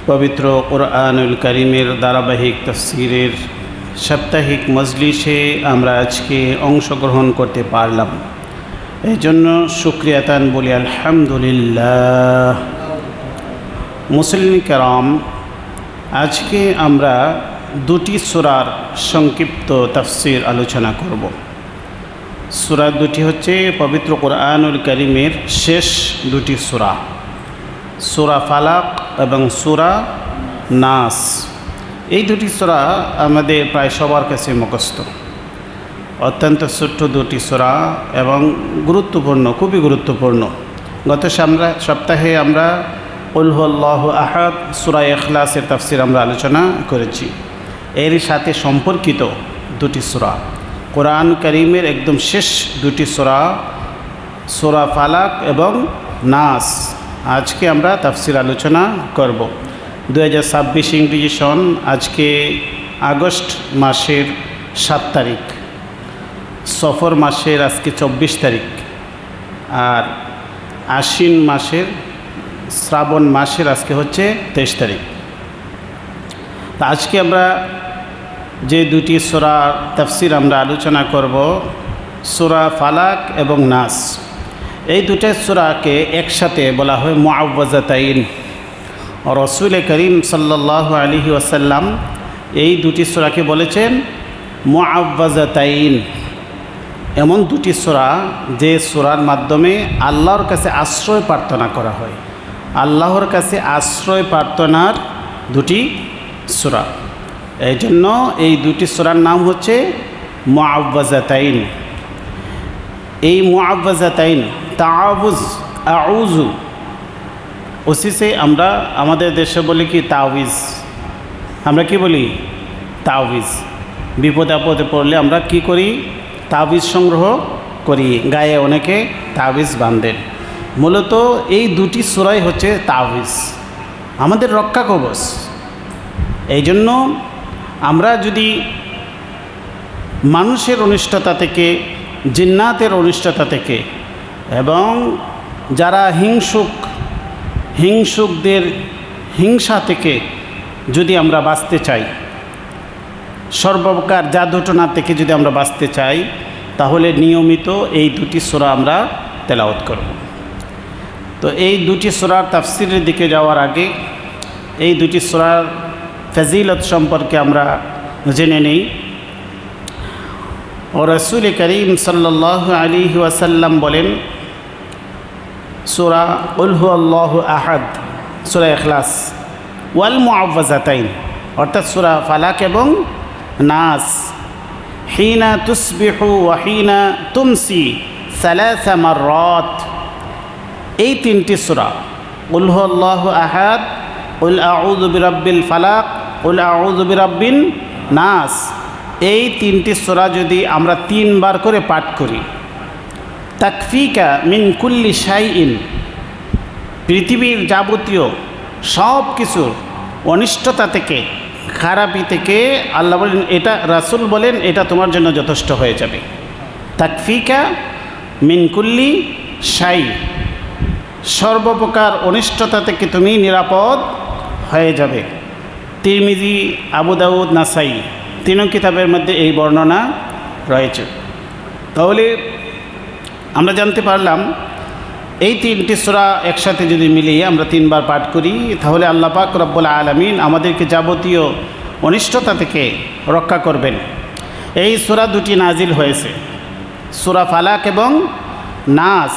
পবিত্র কুরআনুল কারীমের ধারাবাহিক তাফসীরের সাপ্তাহিক মজলিসে আমরা আজকে অংশগ্রহণ করতে পারলাম। এই জন্য শুকরিয়াতান বলি আলহামদুলিল্লাহ। মুসলিম কেরাম, আজকে আমরা দুটি সূরার সংক্ষিপ্ত তাফসীর আলোচনা করব। সূরা দুটি হচ্ছে পবিত্র কুরআনুল কারীমের শেষ দুটি সূরা, সূরা ফালাক এবং সূরা নাস। এই দুটি সূরা আমাদের প্রায় সবার কাছে মুখস্থ। অত্যন্ত ছোট্ট দুটি সূরা এবং গুরুত্বপূর্ণ, খুবই গুরুত্বপূর্ণ। গত সপ্তাহে আমরা কুল হুয়াল্লাহু আহাদ সূরা ইখলাসের তাফসীর আমরা আলোচনা করেছি। এর সাথে সম্পর্কিত দুটি সূরা, কোরআন কারীমের একদম শেষ দুটি সূরা, সূরা ফালাক এবং নাস, আজকে আমরা তাফসীর আলোচনা করব। 2026 ইংরেজি সন, আজকে আগস্ট মাসের 7 তারিখ, সফর মাসের আজকে 24 তারিখ, আর আশ্বিন মাসের শ্রাবণ মাসের আজকে হচ্ছে 23 তারিখ। তা আজকে আমরা যে দুটি সূরার তাফসীর আমরা আলোচনা করব, সূরা ফালাক এবং নাস। এই দুটো সূরাকে একসাথে বলা হয় মুআওয়াযাতাইন। রাসূল করিম সাল্লাল্লাহু আলাইহি ওয়াসাল্লাম এই দুটি সূরাকে বলেছেন মুআওয়াযাতাইন, এমন দুটি সূরা যে সূরার মাধ্যমে আল্লাহর কাছে আশ্রয় প্রার্থনা করা হয়। আল্লাহর কাছে আশ্রয় প্রার্থনার দুটি সূরা, এই জন্য এই দুটি সূরার নাম হচ্ছে মুআওয়াযাতাইন। এই মুআওয়াযাতাইন তাআউয, আউযু, ওসিসে আমরা আমাদের দেশে বলি কি তাওয়িজ। আমরা কি বলি? তাওয়িজ। বিপদে আপদে পড়লে আমরা কি করি? তাওয়িজ সংগ্রহ করি, গায়ে অনেকে তাওয়িজ বাঁধেন। মূলত এই দুটি সূরাই হচ্ছে তাওয়িজ, আমাদের রক্ষা কবচ। এই জন্য আমরা যদি মানুষের অনিষ্টতা থেকে, জিন্নাতের অনিষ্টতা থেকে এবং যারা হিংসুকদের হিংসা থেকে যদি আমরা বাঁচতে চাই, সর্বপ্রকার জাদুটনা থেকে যদি আমরা বাঁচতে চাই, তাহলে নিয়মিত এই দুটি সূরা আমরা তেলাওয়াত করব। তো এই দুটি সূরার তাফসীরের দিকে যাওয়ার আগে এই দুটি সূরার ফজিলত সম্পর্কে আমরা জেনে নেই। ও রাসূল করিম সাল্লাল্লাহু আলাইহি ওয়াসাল্লাম বলেন, সূরা কুল হুয়াল্লাহু আহাদ, সূরা ইখলাস, ওয়াল মুআওয়াযাতাইন অর্থাৎ সূরা ফালাক এবং নাস, হিনা তুসবিহু ওয়া হিনা তুমসি সালাসা মাররাত, এই তিনটি সূরা কুল হুয়াল্লাহু আহাদ, কুল আউযু বিরাব্বিল ফালাক, কুল আউযু বিরাব্বিন নাস, এই তিনটি সূরা যদি আমরা 3 বার করে পাঠ করি, তাকফিকা মিন কুল্লি শাইইন, পৃথিবীর যাবতীয় সব কিছুর অনিষ্টতা থেকে, খারাপি থেকে আল্লাহ বলেন, এটা রাসূল বলেন, এটা তোমার জন্য যথেষ্ট হয়ে যাবে। তাকফিকা মিন কুল্লি শাই, সর্বপ্রকার অনিষ্টতা থেকে তুমি নিরাপদ হয়ে যাবে। তিরমিজি, আবু দাউদ, নাসাই, 3 কিতাবের মধ্যে এই বর্ণনা রয়েছে। তাহলে আমরা জানতে পারলাম এই 3টি সূরা একসাথে যদি মিলিয়ে আমরা 3 বার পাঠ করি, তাহলে আল্লাহ পাক রব্বুল আলামিন আমাদেরকে যাবতীয় অনিষ্টতা থেকে রক্ষা করবেন। এই সূরা দুটি নাজিল হয়েছে, সূরা ফালাক এবং নাস।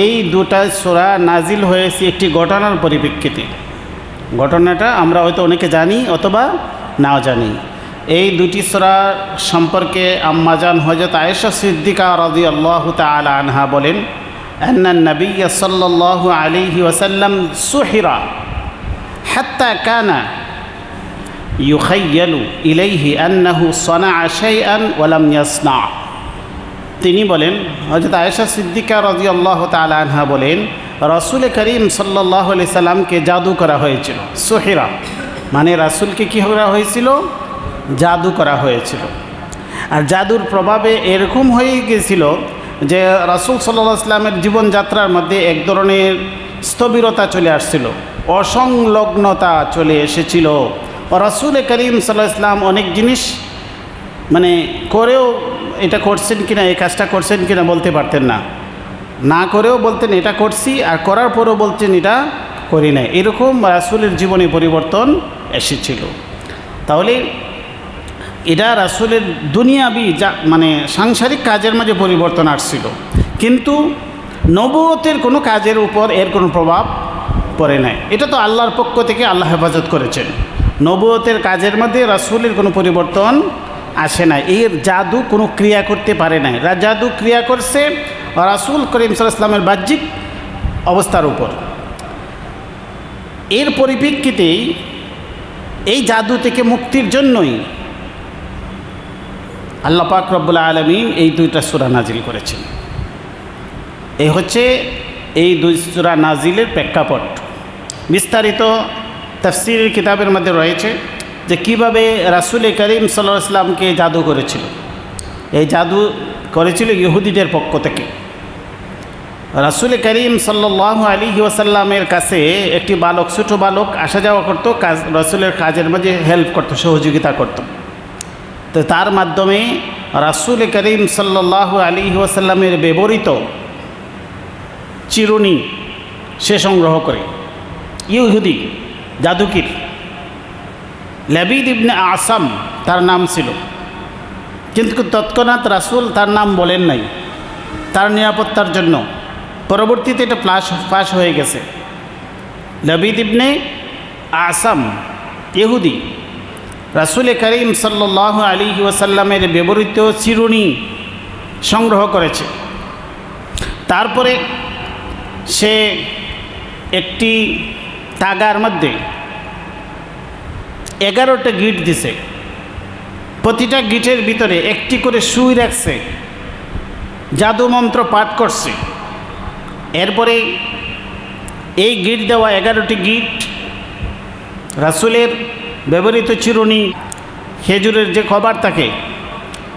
এই দুটা সূরা নাজিল হয়েছে একটি ঘটনার পরিপ্রেক্ষিতে। ঘটনাটা আমরা হয়তো অনেকে জানি অথবা নাও জানি। এই দুটি সূরা সম্পর্কে আম্মাজান হযরত আয়েশা সিদ্দিকা রাদিয়াল্লাহু তাআলা আনহা বলেন, আন্নান নবী সাল্লাল্লাহু আলাইহি ওয়াসাল্লাম সুহিরা হাত্তা কানা ইউখায়্যালু ইলাইহি আন্নাহু সানাআ শাইআন ওয়া লাম ইয়াসনা। তিনি বলেন, হযরত আয়েশা সিদ্দিকা রাদিয়াল্লাহু তাআলা আনহা বলেন, রাসূল করিম সাল্লাল্লাহু আলাইহি সাল্লামকে জাদু করা হয়েছিল। সুহিরা মানে রাসূলকে কী করা হয়েছিল? জাদু করা হয়েছিল। আর জাদুর প্রভাবে এরকম হয়ে গিয়েছিল যে রাসূল সাল্লাল্লাহু আলাইহি ওয়াসাল্লামের জীবনযাত্রার মধ্যে এক ধরনের স্থবিরতা চলে আসছিল, অসংলগ্নতা চলে এসেছিল। রাসূল করিম সাল্লাল্লাহু আলাইহি ওয়াসাল্লাম অনেক জিনিস মানে করেও এটা করছেন কিনা, এই কাজটা করছেন কিনা বলতে পারতেন না, না করেও বলতেন এটা করছি, আর করার পরেও বলতেন এটা করি না। এরকম রাসূলের জীবনে পরিবর্তন এসেছিল। তাহলে এটা রাসূলের দুনিয়াবি যা মানে সাংসারিক কাজের মাঝে পরিবর্তন আসছিল, কিন্তু নবুয়তের কোনো কাজের উপর এর কোনো প্রভাব পড়ে নাই। এটা তো আল্লাহর পক্ষ থেকে আল্লাহ হেফাজত করেছেন। নবুয়তের কাজের মধ্যে রাসূলের কোনো পরিবর্তন আসে না, এর জাদু কোনো ক্রিয়া করতে পারে নাই। জাদু ক্রিয়া করছে রাসূল করিম সাল্লাল্লাহু আলাইহি ওয়াসাল্লামের বাহ্যিক অবস্থার উপর। এর পরিপ্রেক্ষিতেই এই জাদু থেকে মুক্তির জন্যই আল্লাহ পাক রব্বুল আলামিন এই দুইটা সূরা নাজিল করেছেন। এই হচ্ছে এই দুই সূরা নাজিলের প্রেক্ষাপট। বিস্তারিত তাফসীরের কিতাবের মধ্যে রয়েছে যে কীভাবে রাসূল করিম সাল্লাল্লাহু আলাইহি ওয়াসাল্লামকে জাদু করেছিল। এই জাদু করেছিল ইহুদিদের পক্ষ থেকে। রাসূল করিম সাল্লাল্লাহু আলাইহি ওয়াসাল্লামের কাছে একটি বালক, ছোটো বালক আসা যাওয়া করতো, কাজ রাসূলের কাজের মাঝে হেল্প করতো, সহযোগিতা করতো। তো তার মাধ্যমে রাসূল করিম সাল্লাল্লাহু আলাইহি ওয়াসাল্লামের ব্যবহৃত চিরুনি সে সংগ্রহ করে। ইহুদি জাদুকির লাবিদ ইবনে আসাম তার নাম ছিল, কিন্তু তৎক্ষণাৎ রাসূল তার নাম বলেন নাই তার নিরাপত্তার জন্য। পরবর্তীতে এটা ফাঁস হয়ে গেছে। লাবিদ ইবনে আসাম ইহুদি রাসূল করিম সাল্লাল্লাহু আলাইহি ওয়াসাল্লামের ব্যবহৃত চিরুনি সংগ্রহ করেছে। তারপরে সে একটি তাগার মধ্যে 11টা গিট দিছে, প্রতিটা গিটের ভিতরে একটি করে সুই রাখছে, জাদু মন্ত্র পাঠ করছে। এরপরে এই গিট দেওয়া 11টি গিট রাসূলের ব্যবহৃত চিরুনি খেজুরের যে কভার থাকে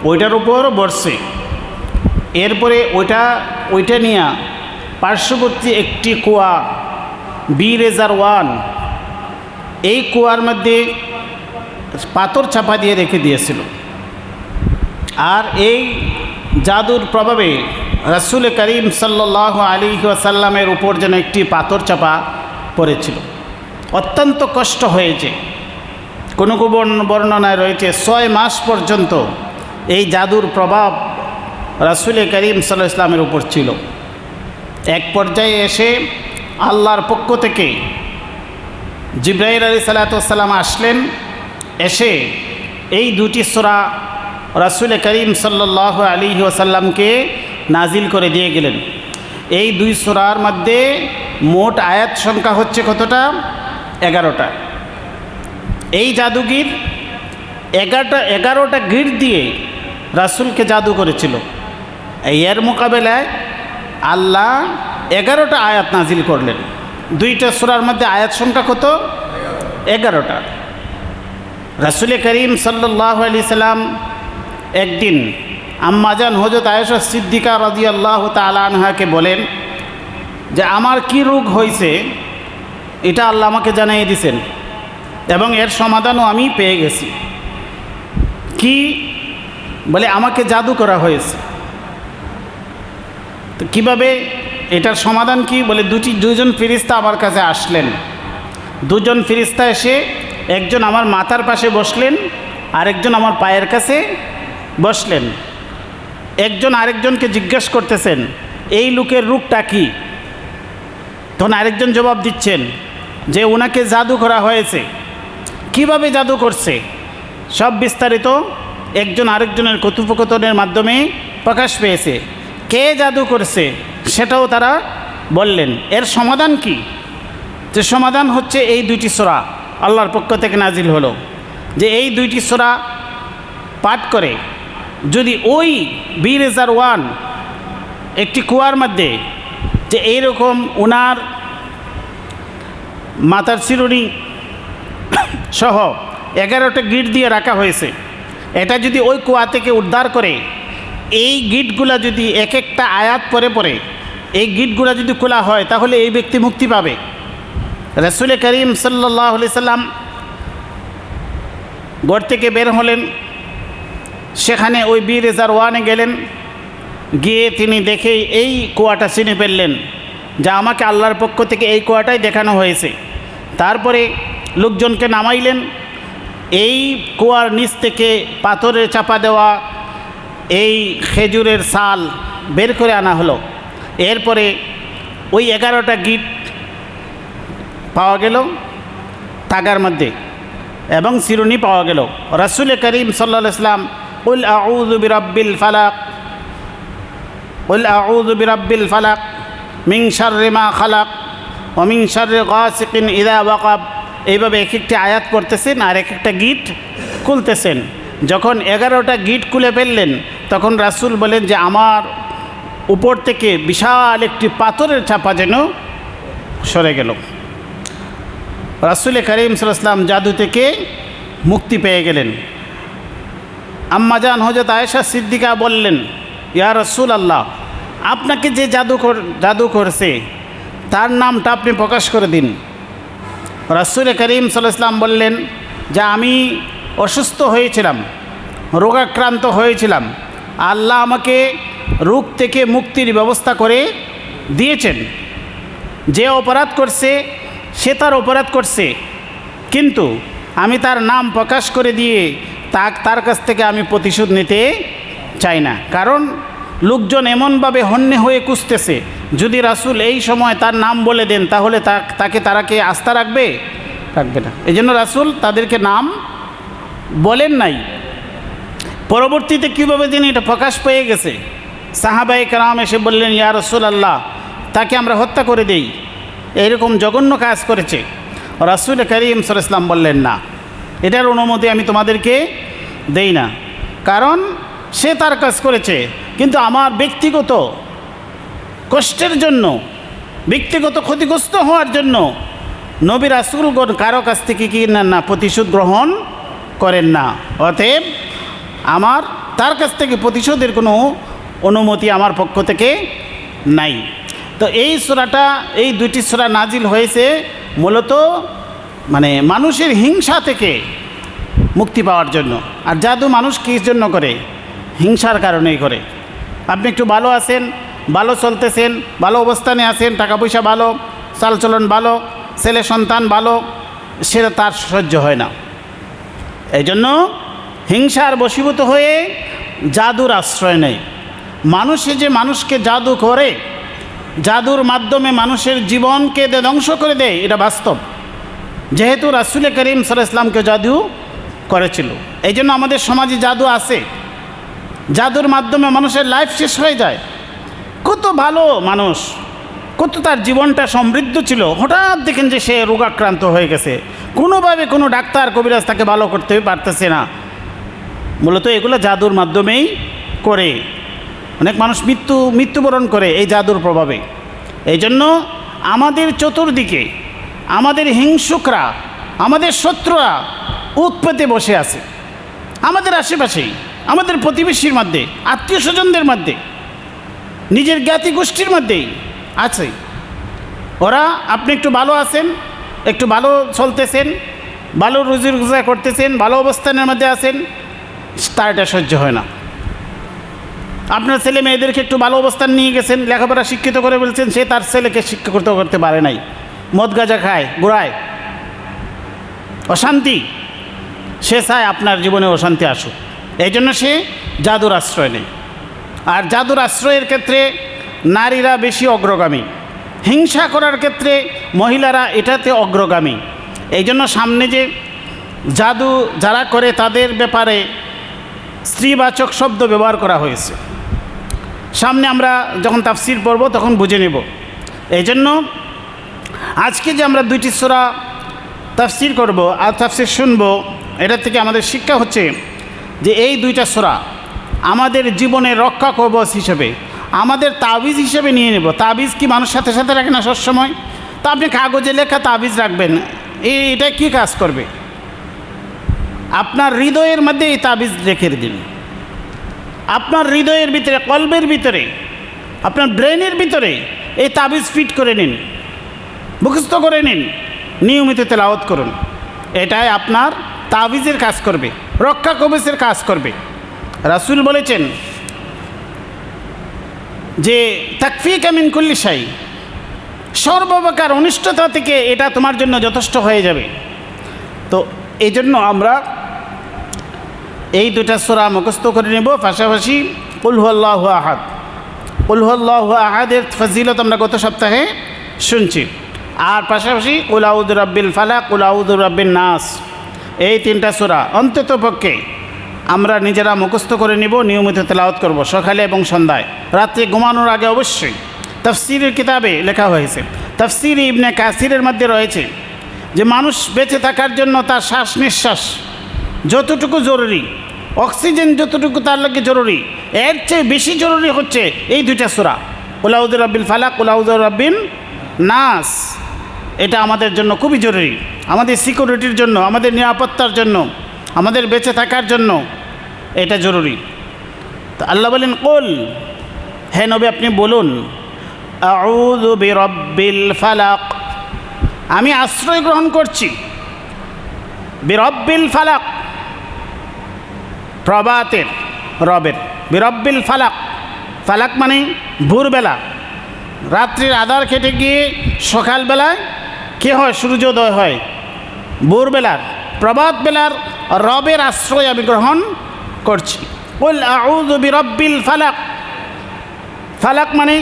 ওইটার উপর বসছে। এরপরে ওইটা নিয়ে পার্শ্ববর্তী একটি কুয়া B-1 এই কুয়ার মধ্যে পাথর চাপা দিয়ে রেখে দিয়েছিল। আর এই জাদুর প্রভাবে রাসূল করিম সাল্লাল্লাহু আলাইহি ওয়াসাল্লামের উপর যেন একটি পাথর চাপা পড়েছিল। অত্যন্ত কষ্ট হয়েছে। কোনো বর্ণনায় রয়েছে 6 মাস পর্যন্ত এই জাদুর প্রভাব রাসূল করিম সাল্লাল্লাহু আলাইহি ওয়াসাল্লামের উপর ছিল। এক পর্যায়ে এসে আল্লাহর পক্ষ থেকে জিবরাইল আলাইহিস সালাতু ওয়াস সালাম আসলেন, এসে এই দুটি সূরা রাসূল করিম সাল্লাল্লাহু আলাইহি ওয়াসাল্লামকে নাজিল করে দিয়ে গেলেন। এই দুই সূরার মধ্যে মোট আয়াত সংখ্যা হচ্ছে কতটা? 11টা। এই জাদুগির 11টা গিট দিয়ে রাসূলকে জাদু করেছিল। এর মোকাবেলায় আল্লাহ 11টা আয়াত নাজিল করলেন। দুইটা সূরার মধ্যে আয়াত সংখ্যা কত? 11টা। রাসূল করিম সাল্লাল্লাহু আলাইহি সাল্লাম একদিন আম্মাজান হযরত আয়েশা সিদ্দিকা রাদিয়াল্লাহু তাআলা আনহাকে বলেন যে আমার কি রোগ হয়েছে এটা আল্লাহ আমাকে জানিয়ে দিয়েছেন এবং এর সমাধানও আমি পেয়ে গেছি। কি বলে? আমাকে জাদু করা হয়েছে। তো কীভাবে? এটার সমাধান কি বলে? দুজন ফেরেশতা আমার কাছে আসলেন। দুজন ফেরেশতা এসে একজন আমার মাথার পাশে বসলেন, আরেকজন আমার পায়ের কাছে বসলেন। একজন আরেকজনকে জিজ্ঞেস করতেছেন এই লোকের রূপটা কি? তখন আরেকজন জবাব দিচ্ছেন যে ওনাকে জাদু করা হয়েছে। কিভাবে জাদু করছে সব বিস্তারিত একজন আরেকজনের কথোপকথনের মাধ্যমে প্রকাশ পেয়েছে। কে জাদু করছে সেটাও তারা বললেন। এর সমাধান কি? যে সমাধান হচ্ছে এই দুইটি সূরা আল্লাহর পক্ষ থেকে নাজিল হলো, যে এই দুইটি সূরা পাঠ করে যদি ওই B-1 একটি কুয়ার মধ্যে যে এইরকম ওনার মাথার চিরুনি সহ 11টা গিট দিয়ে রাখা হয়েছে, এটা যদি ওই কুয়া থেকে উদ্ধার করে এই গিটগুলা যদি এক একটা আয়াত পরে পরে এই গিটগুলা যদি খোলা হয় তাহলে এই ব্যক্তি মুক্তি পাবে। রাসূল করিম সাল্লাল্লাহু আলাইহি সাল্লাম ঘর থেকে বের হলেন, সেখানে ওই বীর জারওয়ানে গেলেন। গিয়ে তিনি দেখেই এই কুয়াটা চিনে ফেললেন যা আমাকে আল্লাহর পক্ষ থেকে এই কুয়াটাই দেখানো হয়েছে। তারপরে লোকজনকে নামাইলেন। এই কুয়ার নিচ থেকে পাথরের চাপা দেওয়া এই খেজুরের ছাল বের করে আনা হলো। এরপরে ওই 11টা গিট পাওয়া গেল তাগার মধ্যে এবং চিরুনি পাওয়া গেল। রাসূল করিম সাল্লাল্লাহু আলাইহি সাল্লাম কুল আউযু বিরাব্বিল ফালাক, কুল আউযু বিরাব্বিল ফালাক মিন শাররি মা খালাক ওয়া মিন শাররি গাসিকিন ইযা ওয়াকাব, এইভাবে এক একটি আয়াত পড়তেছেন আর এক একটা গিট খুলতেছেন। যখন 11টা গিট খুলে ফেললেন তখন রাসূল বলেন যে আমার উপর থেকে বিশাল একটি পাথরের চাপা যেন সরে গেল। রাসূল করিম সাল্লাল্লাহু আলাইহি ওয়াসাল্লাম জাদু থেকে মুক্তি পেয়ে গেলেন। আম্মাজান হযরত আয়েশা সিদ্দিকা বললেন, ইয়া রাসূলুল্লাহ, আপনাকে যে জাদু করছে তার নামটা আপনি প্রকাশ করে দিন। রাসূল করিম সাল্লাল্লাহু আলাইহি ওয়াসাল্লাম বললেন যে আমি অসুস্থ হয়েছিলাম, রোগাক্রান্ত হয়েছিলাম, আল্লাহ আমাকে রোগ থেকে মুক্তির ব্যবস্থা করে দিয়েছেন। যে অপরাধ করছে সে তার অপরাধ করছে, কিন্তু আমি তার নাম প্রকাশ করে দিয়ে তার কাছ থেকে আমি প্রতিশোধ নিতে চাই না। কারণ লোকজন এমনভাবে হন্যে হয়ে কুঁচতেছে, যদি রাসূল এই সময় তার নাম বলে দেন তাহলে তারা কি আস্থা রাখবে? রাখবে না। এই জন্য রাসূল তাদেরকে নাম বলেন নাই। পরবর্তীতে কীভাবে তিনি এটা প্রকাশ পেয়ে গেছে, সাহাবায়ে কেরাম এসে বললেন, ইয়া রাসূলুল্লাহ, তাকে আমরা হত্যা করে দেই, এরকম জঘন্য কাজ করেছে। রাসূল করিম সাল্লাল্লাহু আলাইহি ওয়াসাল্লাম বললেন, না, এটার অনুমতি আমি তোমাদেরকে দেই না, কারণ সে তার কাজ করেছে, কিন্তু আমার ব্যক্তিগত কষ্টের জন্য, ব্যক্তিগত ক্ষতিগ্রস্ত হওয়ার জন্য নবী রাসূলগণ কারো কাছ থেকে কি না প্রতিশোধ গ্রহণ করেন না। অতএব আমার তার কাছ থেকে প্রতিশোধের কোনো অনুমতি আমার পক্ষ থেকে নাই। তো এই সূরাটা, এই দুটি সূরা নাজিল হয়েছে মূলত মানুষের হিংসা থেকে মুক্তি পাওয়ার জন্য। আর জাদু মানুষ কিস জন্য করে? হিংসার কারণেই করে। আপনি একটু ভালো আছেন, ভালো চলতেছেন, ভালো অবস্থানে আছেন, টাকা পয়সা ভালো, চালচলন ভালো, ছেলে সন্তান ভালো, সেটা তার সহ্য হয় না। এই জন্য হিংসার বশীভূত হয়ে জাদুর আশ্রয় নেয়। মানুষে যে মানুষকে জাদু করে, জাদুর মাধ্যমে মানুষের জীবনকে ধ্বংস করে দেয়, এটা বাস্তব। যেহেতু রাসূল করিম সাল্লাল্লাহু আলাইহি ওয়াসাল্লামকে জাদু করেছিল, এই জন্য আমাদের সমাজে জাদু আছে। জাদুর মাধ্যমে মানুষের লাইফ শেষ হয়ে যায়। কত ভালো মানুষ, কত তার জীবনটা সমৃদ্ধ ছিল, হঠাৎ দেখেন যে সে রোগাক্রান্ত হয়ে গেছে, কোনোভাবে কোনো ডাক্তার কবিরাজ তাকে ভালো করতে পারতেছে না। মূলত এগুলো জাদুর মাধ্যমেই করে। অনেক মানুষ মৃত্যুবরণ করে এই জাদুর প্রভাবে। এই জন্য আমাদের চতুর্দিকে আমাদের হিংসুকরা, আমাদের শত্রুরা উৎপেতে বসে আছে, আমাদের আশেপাশেই, আমাদের প্রতিবেশীর মধ্যে, আত্মীয় স্বজনদের মধ্যে, নিজের জ্ঞাতি গোষ্ঠীর মধ্যেই আছে। ওরা, আপনি একটু ভালো আছেন, একটু ভালো চলতেছেন, ভালো রুজি রোজগার করতেছেন, ভালো অবস্থানের মধ্যে আছেন, তার এটা সহ্য হয় না। আপনার ছেলে মেয়েদেরকে একটু ভালো অবস্থান নিয়ে গেছেন, লেখাপড়া শিক্ষিত করে বলছেন, সে তার ছেলেকে শিক্ষিত করতে পারে নাই, মদ গাঁজা খায়, ঘোরায়, অশান্তি। সে চায় আপনার জীবনে অশান্তি আসুক, এই জন্য সে জাদুর আশ্রয় নেয়। আর জাদুর আশ্রয়ের ক্ষেত্রে নারীরা বেশি অগ্রগামী, হিংসা করার ক্ষেত্রে মহিলারা এটাতে অগ্রগামী। এই জন্য সামনে যে জাদু যারা করে তাদের ব্যাপারে স্ত্রীবাচক শব্দ ব্যবহার করা হয়েছে। সামনে আমরা যখন তাফসির পড়ব তখন বুঝে নেব। এই জন্য আজকে যে আমরা দুইটি সূরা তাফসির করব আর তাফসির শুনব, এটা থেকে আমাদের শিক্ষা হচ্ছে যে এই দুইটা সূরা আমাদের জীবনের রক্ষা কবচ হিসেবে, আমাদের তাবিজ হিসেবে নিয়ে নেব। তাবিজ কি মানুষ সাথে সাথে রাখে না সবসময়? তা আপনি কাগজে লেখা তাবিজ রাখবেন, এটা কি কাজ করবে? আপনার হৃদয়ের মধ্যে এই তাবিজ রেখে দিন। আপনার হৃদয়ের ভিতরে, কলবের ভিতরে, আপনার ব্রেনের ভিতরে এই তাবিজ ফিট করে নিন, মুখস্থ করে নিন। নিয়মিত তেলাওয়াত করুন। এটাই আপনার তাবিজের কাজ করবে, রক্ষা কবচের কাজ করবে। রাসূল বলেছেন যে তাকফিকা মিন কুল্লি শাই, সর্বপ্রকার অনিষ্টতা থেকে এটা তোমার জন্য যথেষ্ট হয়ে যাবে। তো এই জন্য আমরা এই দুটা সূরা মুখস্থ করে নেব, পাশাপাশি কুল হুয়াল্লাহু আহাদ। কুল হুয়াল্লাহু আহাদের ফজিলত আমরা গত সপ্তাহে শুনছি, আর পাশাপাশি কুল আউযু বিরাব্বিল ফালাক, কুল আউযু বিরাব্বিন নাস, এই তিনটা সূরা অন্ততপক্ষে আমরা নিজেরা মুখস্থ করে নিব, নিয়মিত তেলাওয়াত করব সকালে এবং সন্ধ্যায়, রাত্রে ঘুমানোর আগে অবশ্যই। তাফসীরের কিতাবে লেখা হয়েছে, তাফসীর ইবনে কাসিরের মধ্যে রয়েছে যে মানুষ বেঁচে থাকার জন্য তার শ্বাস নিঃশ্বাস যতটুকু জরুরি, অক্সিজেন যতটুকু তার লাগে জরুরি, এর চেয়ে বেশি জরুরি হচ্ছে এই দুইটা সূরা, কুল আউযু বিরাব্বিল ফালাক, কুল আউযু বিরাব্বিন নাস। এটা আমাদের জন্য খুবই জরুরি, আমাদের সিকিউরিটির জন্য, আমাদের নিরাপত্তার জন্য, আমাদের বেঁচে থাকার জন্য এটা জরুরি। তো আল্লাহ বলেন কুল, হে নবী আপনি বলুন, আউযু বিরাব্বিল ফালাক, আমি আশ্রয় গ্রহণ করছি বিরাব্বিল ফালাক, প্রভাতের রবের, বিরাব্বিল ফালাক, ফালাক মানে ভোরবেলা, রাত্রির আধার কেটে গিয়ে সকালবেলায় কী হয়, সূর্যোদয় হয়। ভোরবেলার প্রভাত বেলার রবের আশ্রয় আমি গ্রহণ করছি। কুল আউযু বিরাব্বিল ফালাক, ফালাক মানে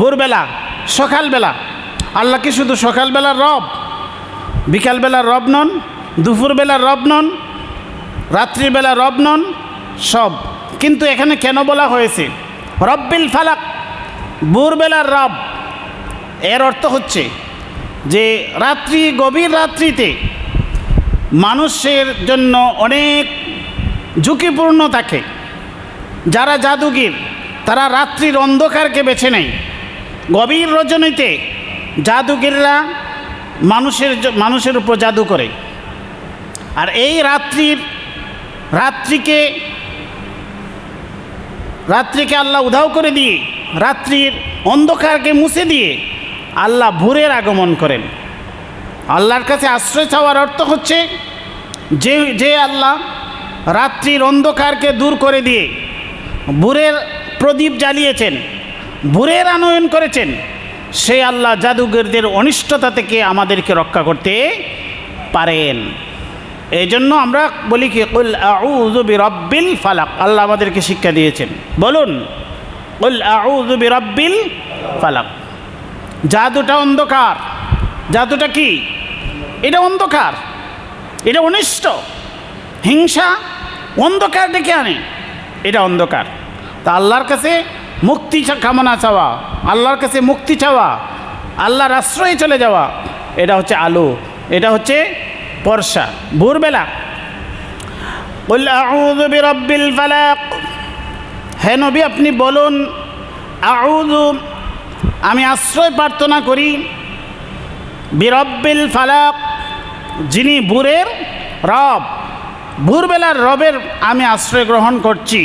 ভোরবেলা, সকালবেলা। আল্লাহ কি শুধু সকালবেলার রব, বিকালবেলার রব নন, দুপুরবেলার রব নন, রাত্রিবেলার রব নন, সব। কিন্তু এখানে কেন বলা হয়েছে রব্বিল ফালাক, ভোরবেলার রব? এর অর্থ হচ্ছে যে রাত্রি, গভীর রাত্রিতে মানুষের জন্য অনেক ঝুঁকিপূর্ণ থাকে। যারা জাদুগির তারা রাত্রির অন্ধকারকে বেছে নেয়। গভীর রজনীতে জাদুগিররা মানুষের উপর জাদু করে। আর এই রাত্রিকে আল্লাহ উধাও করে দিয়ে, রাত্রির অন্ধকারকে মুছে দিয়ে আল্লাহ ভোরের আগমন করেন। আল্লাহর কাছে আশ্রয় চাওয়ার অর্থ হচ্ছে যে আল্লাহ রাত্রির অন্ধকারকে দূর করে দিয়ে ভোরের প্রদীপ জ্বালিয়েছেন, ভোরের আনয়ন করেছেন, সেই আল্লাহ জাদুগরদের অনিষ্টতা থেকে আমাদেরকে রক্ষা করতে পারেন। এই জন্য আমরা বলি কি কুল আউযু বিরাব্বিল ফালাক, আল্লাহ আমাদেরকে শিক্ষা দিয়েছেন, বলুন কুল আউযু বিরাব্বিল ফালাক। জাদুটা অন্ধকার, জাদুটা কি? এটা অন্ধকার, এটা অনিষ্ট, হিংসা অন্ধকার ডেকে আনে, এটা অন্ধকার। তা আল্লাহর কাছে মুক্তি কামনা চাওয়া, আল্লাহর কাছে মুক্তি চাওয়া, আল্লাহর আশ্রয়ে চলে যাওয়া, এটা হচ্ছে আলো, এটা হচ্ছে বর্ষা, ভোরবেলা। কুল আউযু বিরাব্বিল ফালাক, হে নবী আপনি বলুন আউযু, আমি আশ্রয় প্রার্থনা করি বিরাব্বিল ফালাক, যিনি ভোরের রব, ভোরবেলার রবের আমি আশ্রয় গ্রহণ করছি।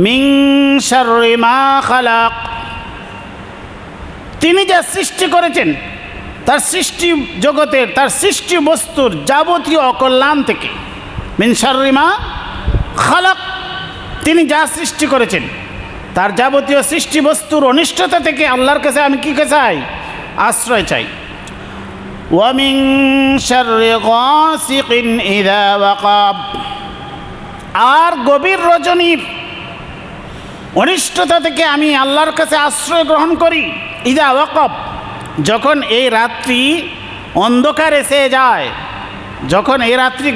মিন শাররি মা খালাক, তিনি যা সৃষ্টি করেছেন তার সৃষ্টি জগতের, তার সৃষ্টি বস্তুর যাবতীয় অকল্যাণ থেকে। মিন শাররি মা খালাক, তিনি যা সৃষ্টি করেছেন তার যাবতীয় সৃষ্টি বস্তুর অনিষ্টতা থেকে আল্লাহর কাছে আমি কী চাই? আশ্রয় চাই। ওয়া মিন শাররি গাসিকিন ইযা ওয়াকাব, আর গভীর রজনীর অনিষ্টতা থেকে আমি আল্লাহর কাছে আশ্রয় গ্রহণ করি। ইযা ওয়াকাব, যখন এই রাত্রি অন্ধকার এসে যায়, যখন এই রাত্রি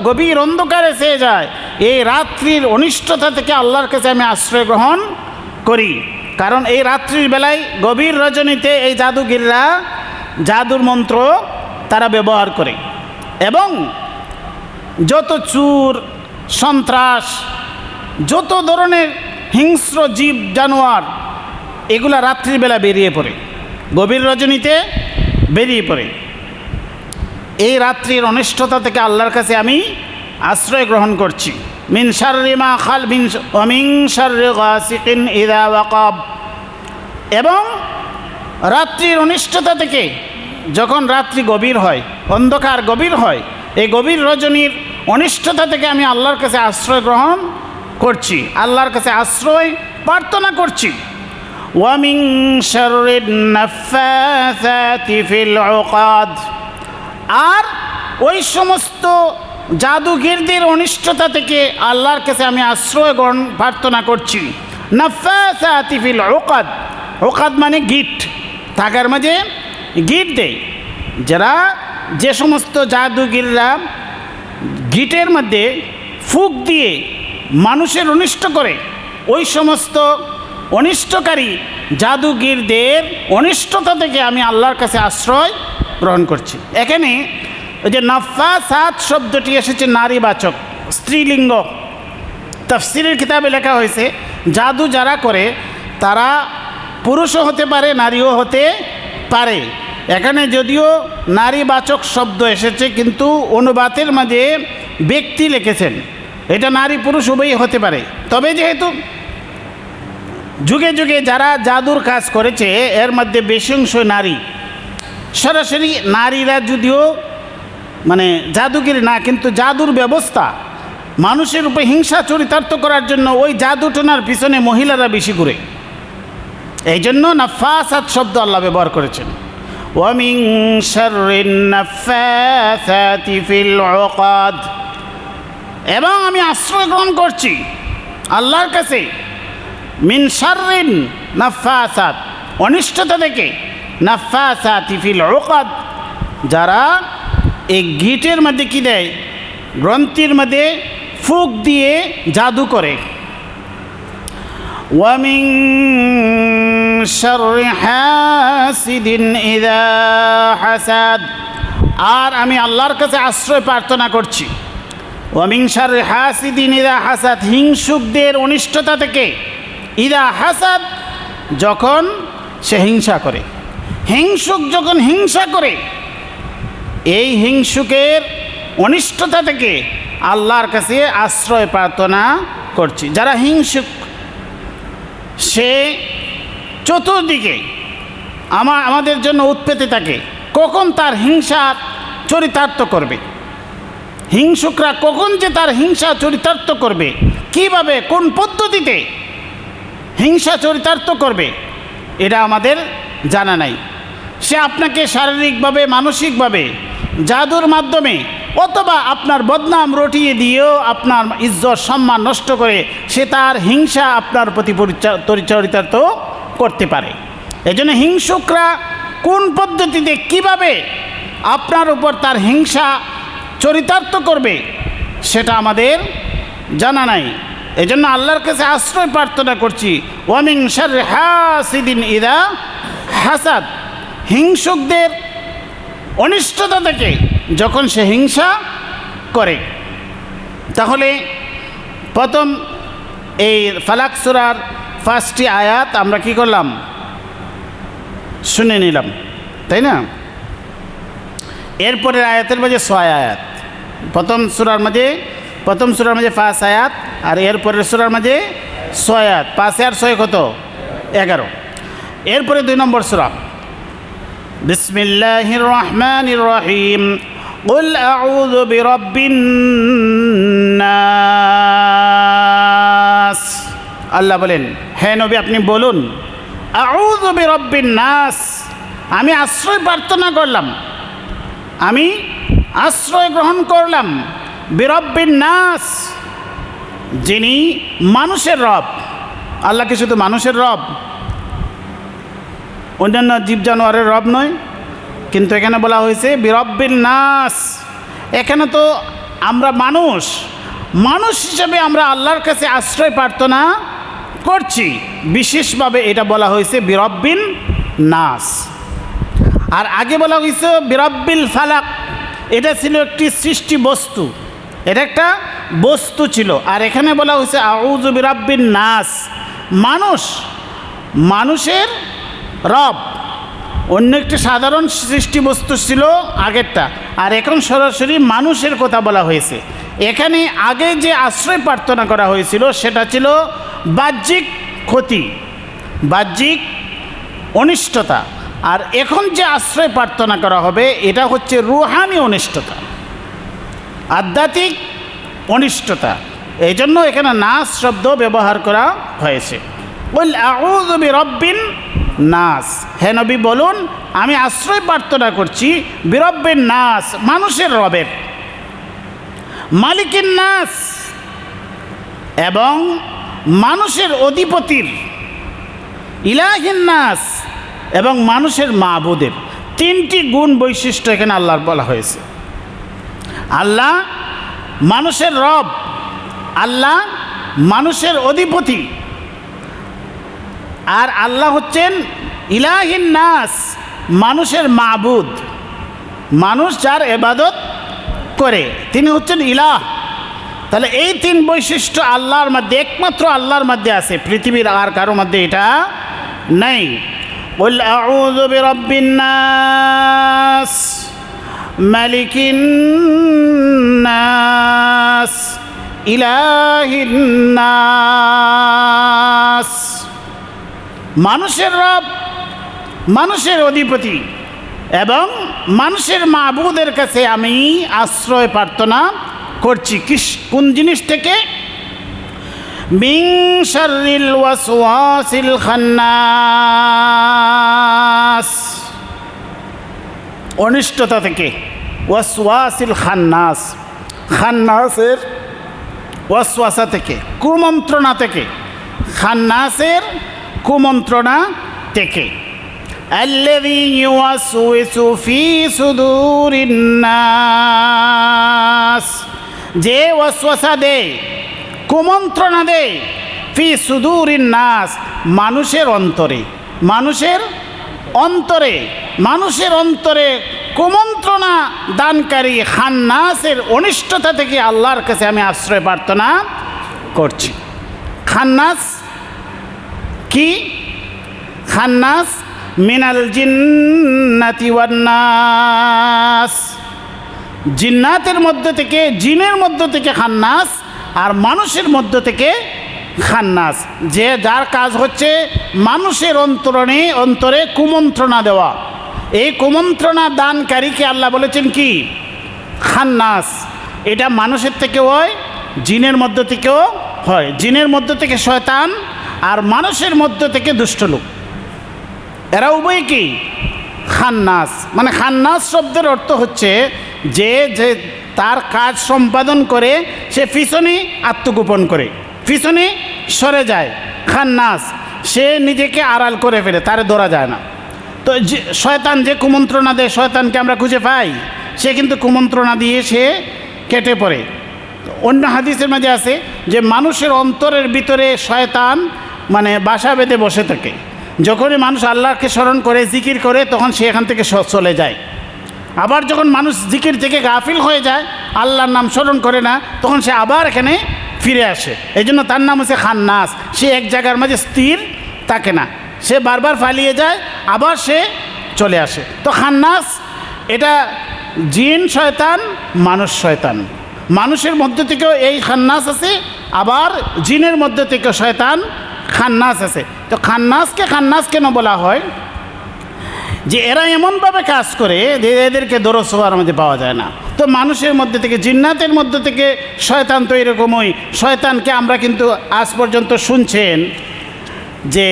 গভীর অন্ধকার এসে যায়, এই রাত্রির অনিষ্টতা থেকে আল্লাহর কাছে আমি আশ্রয় গ্রহণ করি। কারণ এই রাত্রির বেলায় গভীর রজনীতে এই জাদুগিররা জাদুর মন্ত্র তারা ব্যবহার করে, এবং যত চোর সন্ত্রাস, যত ধরনের হিংস্র জীব জানোয়ার, এগুলা রাত্রিবেলা বেরিয়ে পড়ে, গভীর রজনীতে বেরিয়ে পড়ে। এই রাত্রির অনিষ্টতা থেকে আল্লাহর কাছে আমি আশ্রয় গ্রহণ করছি। মিন শাররি মা খাল মিন শাররি গাসিকিন ইযা ওয়াকাব, এবং রাত্রির অনিষ্টতা থেকে যখন রাত্রি গভীর হয়, অন্ধকার গভীর হয়, এই গভীর রজনীর অনিষ্টতা থেকে আমি আল্লাহর কাছে আশ্রয় গ্রহণ করছি, আল্লাহর কাছে আশ্রয় প্রার্থনা করছি। ওয়া মিন শাররিন নাফাসাতি ফিল উকাদ, আর ওই সমস্ত জাদুগিরদের অনিষ্টতা থেকে আল্লাহর কাছে আমি আশ্রয় গ্রহণ প্রার্থনা করছি। নাফাসাতি ফিল উকাদ, উকাদ মানে গিট, টাকার মাঝে গিট দেয়। যারা যে সমস্ত জাদুগিররা গিটের মধ্যে ফুঁক দিয়ে মানুষের অনিষ্ট করে, ওই সমস্ত অনিষ্টকারী জাদুগিরদের অনিষ্টতা থেকে আমি আল্লাহর কাছে আশ্রয় গ্রহণ করছি। এখানে ওই যে নাফাসাত শব্দটি এসেছে নারীবাচক, স্ত্রীলিঙ্গ। তাফসীরের কিতাবে লেখা হয়েছে জাদু যারা করে তারা পুরুষও হতে পারে, নারীও হতে পারে। এখানে যদিও নারীবাচক শব্দ এসেছে, কিন্তু অনুবাদের মাঝে ব্যক্তি লিখেছেন, এটা নারী পুরুষ উভয়ই হতে পারে। তবে যেহেতু যুগে যুগে যারা জাদুর কাজ করেছে এর মধ্যে বেশি অংশ নারী, সরাসরি নারীরা যদিও মানে জাদুগিরি না, কিন্তু জাদুর ব্যবস্থা মানুষের উপরে হিংসা চরিতার্থ করার জন্য ওই জাদুটনার পিছনে মহিলারা বেশি ঘুরে। এই জন্য নাফাসাত শব্দ আল্লাহ ব্যবহার করেছেন। ওয়া মিন শাররিন নাফাসাতি ফিল উকাদ, এবং আমি আশ্রয় গ্রহণ করছি আল্লাহর কাছে মিন শাররিন নাফাসাত, অনিষ্টতা থেকে, নাফাসাতি ফিল উকাদ, যারা এই গিটের মধ্যে কী দেয়, গ্রন্থির মধ্যে ফুঁক দিয়ে জাদু করে। ওয়া মিন শাররি হাসিদিন ইযা হাসাদ, আর আমি আল্লাহর কাছে আশ্রয় প্রার্থনা করছি ওয়া মিন শাররি হাসিদিন ইযা হাসাদ, হিংসুকদের অনিষ্টতা থেকে। ইযা হাসাদ, যখন সে হিংসা করে, হিংসুক যখন হিংসা করে, এই হিংসুকের অনিষ্টতা থেকে আল্লাহর কাছে আশ্রয় প্রার্থনা করছি। যারা হিংসুক সে চতুর্দিকে আমাদের জন্য উৎপেতে থাকে, কখন তার হিংসা চরিতার্থ করবে, হিংসুকরা কখন যে তার হিংসা চরিতার্থ করবে, কিভাবে কোন পদ্ধতিতে হিংসা চরিতার্থ করবে, এটা আমাদের জানা নাই। সে আপনাকে শারীরিকভাবে মানসিকভাবে জাদুর মাধ্যমে অথবা আপনার বদনাম রটিয়ে দিয়েও আপনার ইজ্জত সম্মান নষ্ট করে সে তার হিংসা আপনার প্রতি চরিতার্থ করতে পারে। এজন্য হিংসুকরা কোন পদ্ধতিতে কিভাবে আপনার উপর তার হিংসা চরিতার্থ করবে সেটা আমাদের জানা নাই। এজন্য আল্লাহর কাছে আশ্রয় প্রার্থনা করছি। ওয়া মিন শাররি হাসিদিন ইযা হাসাদ, হিংসুকদের অনিষ্টতা থেকে যখন সে হিংসা করে। তাহলে প্রথম এই ফালাক সূরার 5টি আয়াত আমরা কি করলাম, শুনে নিলাম, তাই না? এরপরের আয়াতের মাঝে 6 আয়াত, প্রথম সূরার মাঝে 5 আয়াত, আর এরপরের সূরার মাঝে 6 আয়াত। 5 আর 6 কত? 11। এরপরে 2 নম্বর সূরা, বিসমিল্লাহির রহমানির রহিম, কুল আউযু বিরাব্বিন নাস। আল্লাহ বলেন, হে নবী আপনি বলুন, আউযু বিরাব্বিন নাস, আমি আশ্রয় প্রার্থনা করলাম, আমি আশ্রয় গ্রহণ করলাম বিরাব্বিন নাস, যিনি মানুষের রব। আল্লাহ কি শুধু মানুষের রব, অন্যান্য জীব জানোয়ারের রব নয়? কিন্তু এখানে বলা হয়েছে বিরাব্বিন নাস। এখানে তো আমরা মানুষ হিসেবে আমরা আল্লাহর কাছে আশ্রয় প্রার্থনা করছি, বিশেষভাবে এটা বলা হয়েছে বিরাব্বিন নাস। আর আগে বলা হয়েছে বিরাব্বিল ফালাক, এটা ছিল একটি সৃষ্টি বস্তু, এটা একটা বস্তু ছিল। আর এখানে বলা হয়েছে আউযু বিরাব্বিন নাস, মানুষের রব। অন্য একটি সাধারণ সৃষ্টি বস্তু ছিল আগেরটা, আর এখন সরাসরি মানুষের কথা বলা হয়েছে। এখানে আগে যে আশ্রয় প্রার্থনা করা হয়েছিল সেটা ছিল বাহ্যিক ক্ষতি, বাহ্যিক অনিষ্টতা। আর এখন যে আশ্রয় প্রার্থনা করা হবে এটা হচ্ছে রুহানি অনিষ্টতা, আধ্যাত্মিক অনিষ্টতা। এই জন্য এখানে নাস শব্দ ব্যবহার করা হয়েছে। কুল আউযু বিরাব্বিন নাস, হে নবী বলুন আমি আশ্রয় প্রার্থনা করছি বিরাব্বিন নাস, মানুষের রবের, মালিকিন নাস এবং মানুষের অধিপতির, ইলাহিন নাস এবং মানুষের মাবুদের। তিনটি গুণ বৈশিষ্ট্য এখানে আল্লাহর বলা হয়েছে। আল্লাহ মানুষের রব, আল্লাহ মানুষের অধিপতি, আর আল্লাহ হচ্ছেন ইলাহিন নাস, মানুষের মাবুদ, মানুষ যার ইবাদত করে তিনি হচ্ছেন ইলাহ। তাহলে এই তিন বৈশিষ্ট্য আল্লাহর মধ্যে, একমাত্র আল্লাহর মধ্যে আছে, পৃথিবীর আর কারো মধ্যে এটা নেই। কুল আউযু বিরাব্বিন নাস, মালিকিন নাস, ইলাহিন নাস, মানুষের রব, মানুষের অধিপতি এবং মানুষের মাবুদের কাছে আমি আশ্রয় প্রার্থনা করছি। কোন জিনিস থেকে? মিন শাররিল ওয়াসওয়াসিল খান্নাস, অনিষ্টতা থেকে। ওয়াসওয়াসিল খান্নাস, খান্নাসের ওয়াসওয়াসা থেকে, কুমন্ত্রণা থেকে, খান্নাসের কুমন্ত্রণা থেকে। আল্লাযী ইউওয়াসওয়িসু ফি সুদুরিন নাস, যে ওয়াসওয়াসা দেয়, কুমন্ত্রণা দেয়, ফি সুদুরিন নাস, মানুষের অন্তরে, মানুষের অন্তরে, মানুষের অন্তরে কুমন্ত্রণা দানকারী খান্নাসের অনিষ্টতা থেকে আল্লাহর কাছে আমি আশ্রয় প্রার্থনা করছি। খান্নাস কি? খান্নাস মিনাল জিন্নাতি ওয়ান নাস, জিন্নাতের মধ্য থেকে, জিনের মধ্য থেকে খান্নাস, আর মানুষের মধ্য থেকে খান্নাস, যে যার কাজ হচ্ছে মানুষের অন্তরে কুমন্ত্রণা দেওয়া। এই কুমন্ত্রণা দানকারীকে আল্লাহ বলেছেন কি? খান্নাস। এটা মানুষের থেকেও হয়, জিনের মধ্য থেকেও হয়। জিনের মধ্য থেকে শয়তান আর মানুষের মধ্য থেকে দুষ্ট লোক, এরা উভয় কি? খান্নাস। মানে খান্নাস শব্দের অর্থ হচ্ছে যে যে তার কাজ সম্পাদন করে সে পিছনে আত্মগোপন করে, পিছনে সরে যায়। খান্নাস, সে নিজেকে আড়াল করে ফেলে, তারে ধরা যায় না। তো শয়তান যে কুমন্ত্রণা দেয়, শয়তানকে আমরা খুঁজে পাই, সে কিন্তু কুমন্ত্রণা দিয়ে সে কেটে পড়ে। অন্য হাদিসের মাঝে আছে যে মানুষের অন্তরের ভিতরে শয়তান মানে বাসা বেঁধে বসে থাকে। যখনই মানুষ আল্লাহকে স্মরণ করে, জিকির করে, তখন সে এখান থেকে চলে যায়। আবার যখন মানুষ জিকির থেকে গাফিল হয়ে যায়, আল্লাহর নাম স্মরণ করে না, তখন সে আবার এখানে ফিরে আসে। এই জন্য তার নাম হচ্ছে খান্নাস। সে এক জায়গার মাঝে স্থির থাকে না, সে বারবার পালিয়ে যায়, আবার সে চলে আসে। তো খান্নাস এটা জিন শয়তান, মানুষ শয়তান। মানুষের মধ্যে থেকেও এই খান্নাস আছে, আবার জিনের মধ্যে থেকেও শয়তান খান্নাস আছে। তো খান্নাসকে খান্নাস কেন বলা হয়? যে এরা এমনভাবে কাজ করে যে এদেরকে দরছোয়ার মধ্যে পাওয়া যায় না। তো মানুষের মধ্যে থেকে, জিন্নাতের মধ্যে থেকে শয়তান তো এরকমই। শয়তানকে আমরা কিন্তু আজ পর্যন্ত শুনছেন যে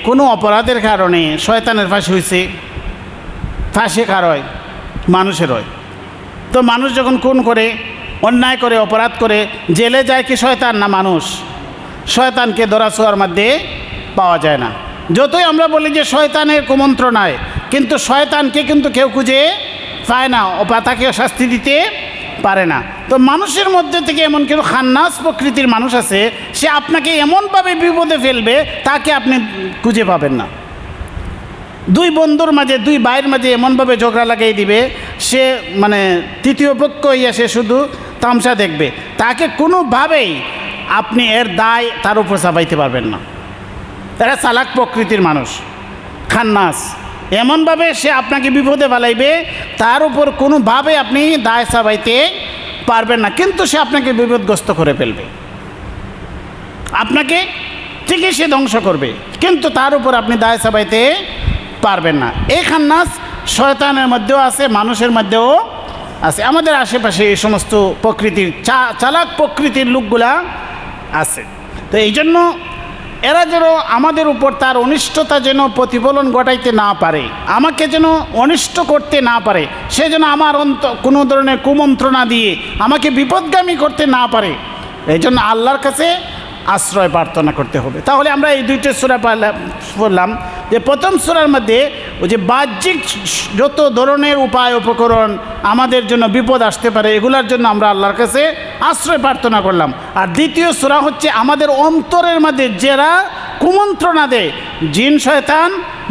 কোনো অপরাধের কারণে শয়তানের ফাঁসি হয়েছে। ফাঁসি কার হয়? মানুষের হয়। তো মানুষ যখন খুন করে, অন্যায় করে, অপরাধ করে, জেলে যায় কি শয়তান না মানুষ? শয়তানকে দরাছোয়ার মধ্যে পাওয়া যায় না। যতই আমরা বলি যে শয়তানের কুমন্ত্রণায়, কিন্তু শয়তানকে কিন্তু কেউ খুঁজে পায় না, তাকে শাস্তি দিতে পারে না। তো মানুষের মধ্যে থেকে এমন কেউ খান্নাস প্রকৃতির মানুষ আছে, সে আপনাকে এমনভাবে বিপদে ফেলবে, তাকে আপনি খুঁজে পাবেন না। দুই বন্ধুর মাঝে, দুই ভাইয়ের মাঝে এমনভাবে ঝগড়া লাগিয়ে দিবে, সে মানে তৃতীয় পক্ষ হইয়া সে শুধু তামসা দেখবে, তাকে কোনোভাবেই আপনি এর দায় তার উপর চাপাইতে পারবেন না। তারা চালাক প্রকৃতির মানুষ, খান্নাস। এমনভাবে সে আপনাকে বিপদে ফেলাইবে, তার উপর কোনোভাবে আপনি দায় চাপাইতে পারবেন না, কিন্তু সে আপনাকে বিপদগ্রস্ত করে ফেলবে। আপনাকে ঠিকই সে ধ্বংস করবে, কিন্তু তার উপর আপনি দায় চাপাইতে পারবেন না। এই খান্নাস শয়তানের মধ্যেও আছে, মানুষের মধ্যেও আছে। আমাদের আশেপাশে এই সমস্ত প্রকৃতির চালাক প্রকৃতির লোকগুলা আছে। তো এই জন্য এরা যেন আমাদের উপর তার অনিষ্টতা যেন প্রতিফলন ঘটাইতে না পারে, আমাকে যেন অনিষ্ট করতে না পারে, সে যেন আমার কোনো ধরনের কুমন্ত্রণা দিয়ে আমাকে বিপদগামী করতে না পারে, এই জন্য আল্লাহর কাছে আশ্রয় প্রার্থনা করতে হবে। তাহলে আমরা এই দুইটা সূরা পড়লাম, যে প্রথম সূরার মধ্যে ওই যে বাহ্যিক যত ধরনের উপায় উপকরণ আমাদের জন্য বিপদ আসতে পারে, এগুলোর জন্য আমরা আল্লাহর কাছে আশ্রয় প্রার্থনা করলাম। আর দ্বিতীয় সূরা হচ্ছে আমাদের অন্তরের মধ্যে যারা কুমন্ত্রণা দেয়, জিন শয়তান,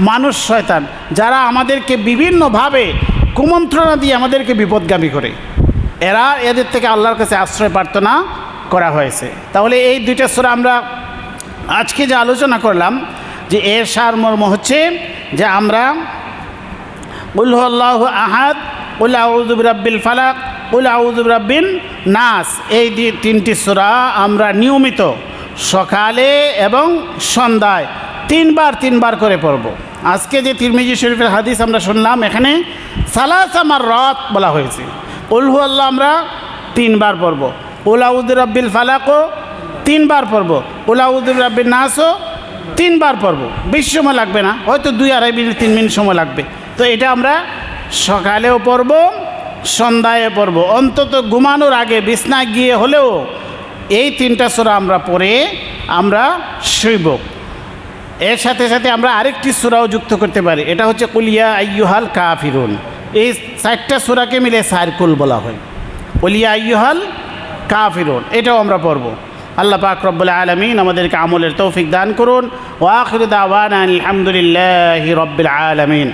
মানুষ শয়তান, যারা আমাদেরকে বিভিন্নভাবে কুমন্ত্রণা দিয়ে আমাদেরকে বিপদগামী করে, এদের থেকে আল্লাহর কাছে আশ্রয় প্রার্থনা করা হয়েছে। তাহলে এই দুইটা সূরা আমরা আজকে যে আলোচনা করলাম, যে এর সারমর্ম হচ্ছে যে আমরা কুল হুয়াল্লাহু আহাদ, কুল আউযু বিরাব্বিল ফালাক, কুল আউযু বিরাব্বিন নাস, এই তিনটি সূরা আমরা নিয়মিত সকালে এবং সন্ধ্যায় তিনবার করে পড়ব। আজকে যে তিরমিজি শরীফের হাদিস আমরা শুনলাম, এখানে সালাসা মাররাত বলা হয়েছে। কুল হুয়াল্লাহ আমরা 3 বার পড়ব, কুল আউযু বিরাব্বিল ফালাকও 3 বার পড়ব, কুল আউযু বিরাব্বিন নাসও 3 বার পড়ব। বেশি সময় লাগবে না, হয়তো 2-2.5 মিনিট 3 মিনিট সময় লাগবে। তো এটা আমরা সকালেও পড়ব, সন্ধ্যায় পড়ব, অন্তত ঘুমানোর আগে বিছনায় গিয়ে হলেও এই 3টা সূরা আমরা পড়ে আমরা শুইব। এর সাথে সাথে আমরা আরেকটি সূরাও যুক্ত করতে পারি, এটা হচ্ছে কুল ইয়া আইয়ুহাল কাফিরুন। এই 4টা সূরাকে মিলে সারকুল বলা হয়, কুল ইয়া আইয়ুহাল কাফিরুন, এটাও আমরা পড়ব। আল্লাহ পাক রব্বুল আলামিন আমাদেরকে আমলের তৌফিক দান করুন। ওয়া আখিরু দাওয়ানা আলহামদুলিল্লাহি রব্বিল আলামিন।